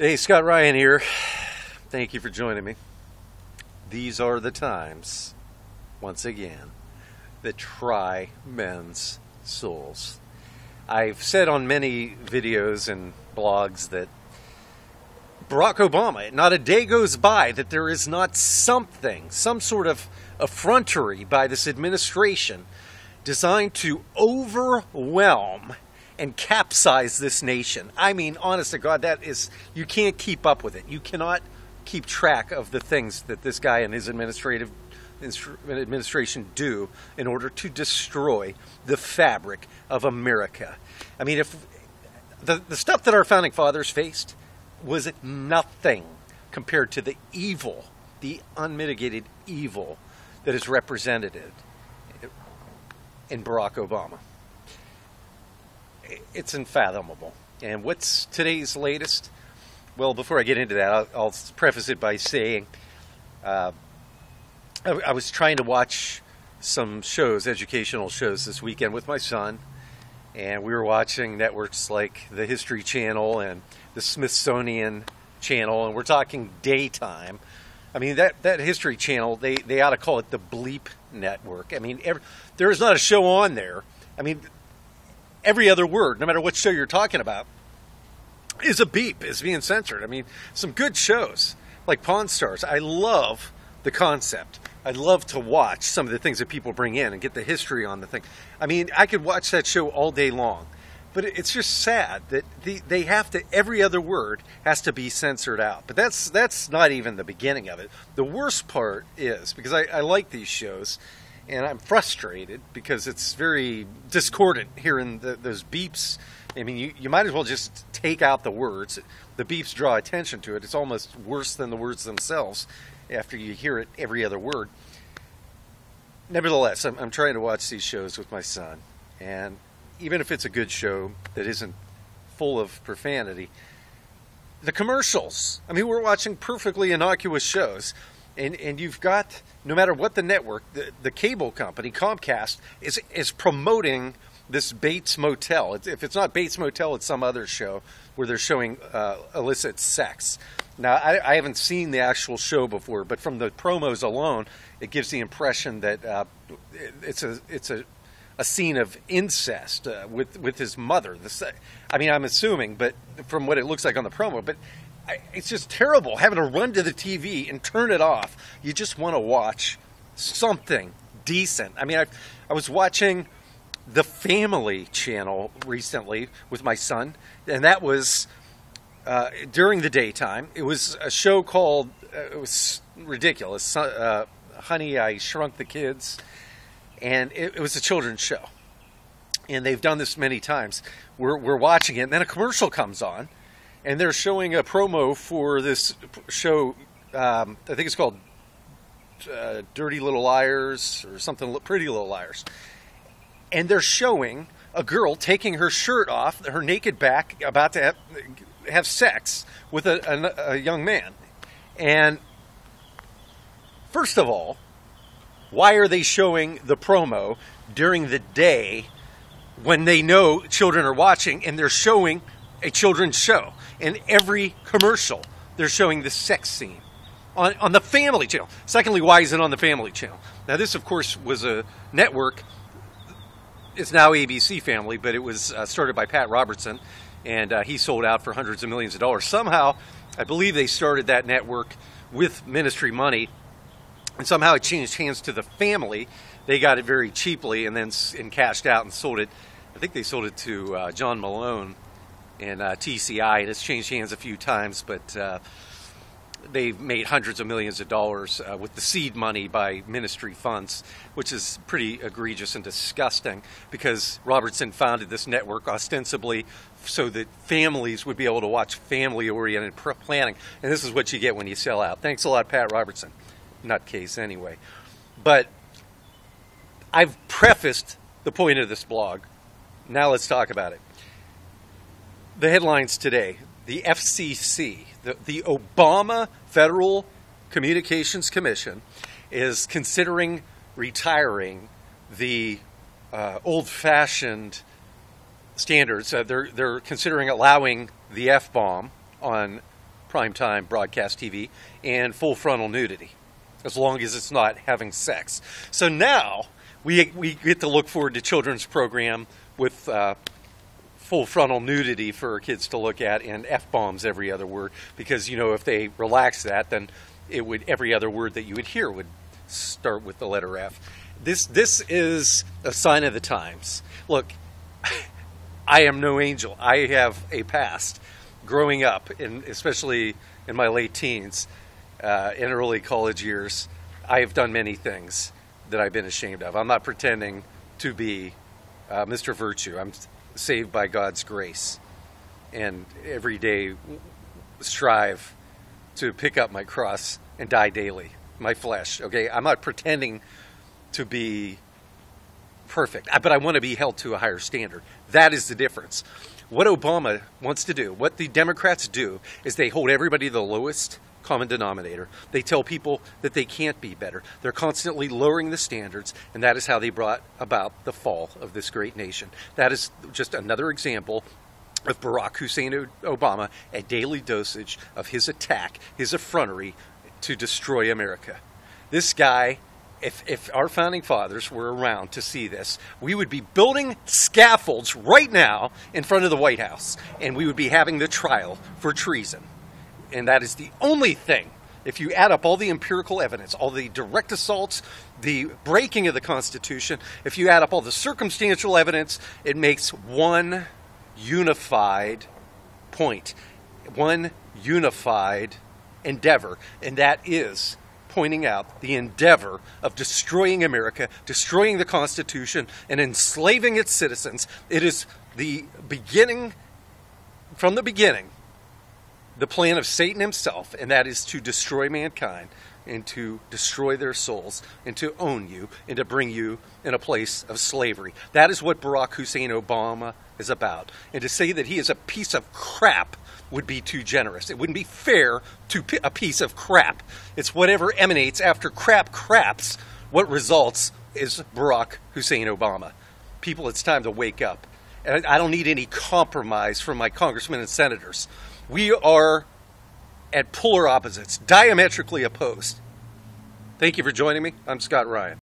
Hey, Scott Ryan here. Thank you for joining me. These are the times, once again, that try men's souls. I've said on many videos and blogs that Barack Obama, not a day goes by that there is not something, some sort of effrontery by this administration designed to overwhelm and capsize this nation. I mean, honest to God, you can't keep up with it. You cannot keep track of the things that this guy and his administration do in order to destroy the fabric of America. I mean, if the stuff that our founding fathers faced was nothing compared to the evil, the unmitigated evil that is represented in Barack Obama. It's unfathomable. And what's today's latest? Well, before I get into that, I'll preface it by saying I was trying to watch some shows, educational shows this weekend with my son, and we were watching networks like the History Channel and the Smithsonian Channel, and we're talking daytime. I mean, that History Channel, they ought to call it the Bleep Network. I mean, there is not a show on there. I mean, every other word, no matter what show you're talking about, is a beep, is being censored. I mean, some good shows like Pawn Stars. I love the concept. I love to watch some of the things that people bring in and get the history on the thing. I mean, I could watch that show all day long, but it's just sad that they have to, every other word has to be censored out. But that's not even the beginning of it. The worst part is, because I like these shows, and I'm frustrated because it's very discordant hearing those beeps. I mean, you might as well just take out the words. The beeps draw attention to it. It's almost worse than the words themselves after you hear it every other word. Nevertheless, I'm trying to watch these shows with my son. And even if it's a good show that isn't full of profanity, the commercials. I mean, we're watching perfectly innocuous shows. And you've got, no matter what the network, the cable company, Comcast, is promoting this Bates Motel. If it's not Bates Motel, it's some other show where they're showing illicit sex. Now, I haven't seen the actual show before, but from the promos alone, it gives the impression that it's a scene of incest with his mother. I mean, I'm assuming, but from what it looks like on the promo, but it's just terrible having to run to the TV and turn it off. You just want to watch something decent. I mean, I was watching the Family Channel recently with my son, and that was during the daytime. It was a show called, it was ridiculous, Honey, I Shrunk the Kids, and it was a children's show. And they've done this many times. We're watching it, and then a commercial comes on, and they're showing a promo for this show. I think it's called Dirty Little Liars or something, Pretty Little Liars. And they're showing a girl taking her shirt off, her naked back, about to have sex with a young man. And first of all, why are they showing the promo during the day when they know children are watching, and they're showing a children's show? In every commercial, they're showing the sex scene on the Family Channel. Secondly, why is it on the Family Channel? Now, this, of course, was a network. It's now ABC Family, but it was started by Pat Robertson, and he sold out for hundreds of millions of dollars. Somehow, I believe they started that network with ministry money, and somehow it changed hands to the Family. They got it very cheaply and then cashed out and sold it. I think they sold it to John Malone and TCI, and it's changed hands a few times, but they've made hundreds of millions of dollars with the seed money by ministry funds, which is pretty egregious and disgusting, because Robertson founded this network ostensibly so that families would be able to watch family-oriented planning, and this is what you get when you sell out. Thanks a lot, Pat Robertson. Nutcase, anyway. But I've prefaced the point of this blog. Now let's talk about it. The headlines today: the FCC, the Obama Federal Communications Commission, is considering retiring the old-fashioned standards. They're considering allowing the F-bomb on primetime broadcast TV and full frontal nudity, as long as it's not having sex. So now we get to look forward to children's program with full frontal nudity for our kids to look at, and F-bombs every other word, because, you know, if they relax that, then it would, every other word that you would hear would start with the letter F. This is a sign of the times. Look, I am no angel. I have a past. Growing up, especially in my late teens, in early college years, I have done many things that I've been ashamed of. I'm not pretending to be Mr. Virtue. I'm saved by God's grace, and every day strive to pick up my cross and die daily, my flesh. Okay, I'm not pretending to be perfect, but I want to be held to a higher standard. That is the difference. What Obama wants to do, what the Democrats do, is they hold everybody to the lowest common denominator. They tell people that they can't be better. They're constantly lowering the standards, and that is how they brought about the fall of this great nation. That is just another example of Barack Hussein Obama, a daily dosage of his attack, his effrontery to destroy America. This guy, if our founding fathers were around to see this, we would be building scaffolds right now in front of the White House, and we would be having the trial for treason. And that is the only thing. If you add up all the empirical evidence, all the direct assaults, the breaking of the Constitution, if you add up all the circumstantial evidence, it makes one unified point, one unified endeavor, and that is pointing out the endeavor of destroying America, destroying the Constitution, and enslaving its citizens. It is the beginning, from the beginning, the plan of Satan himself, and that is to destroy mankind and to destroy their souls and to own you and to bring you in a place of slavery. That is what Barack Hussein Obama is about. And to say that he is a piece of crap would be too generous. It wouldn't be fair to a piece of crap. It's whatever emanates after crap craps. What results is Barack Hussein Obama. People, it's time to wake up. And I don't need any compromise from my congressmen and senators. We are at polar opposites, diametrically opposed. Thank you for joining me. I'm Scott Ryan.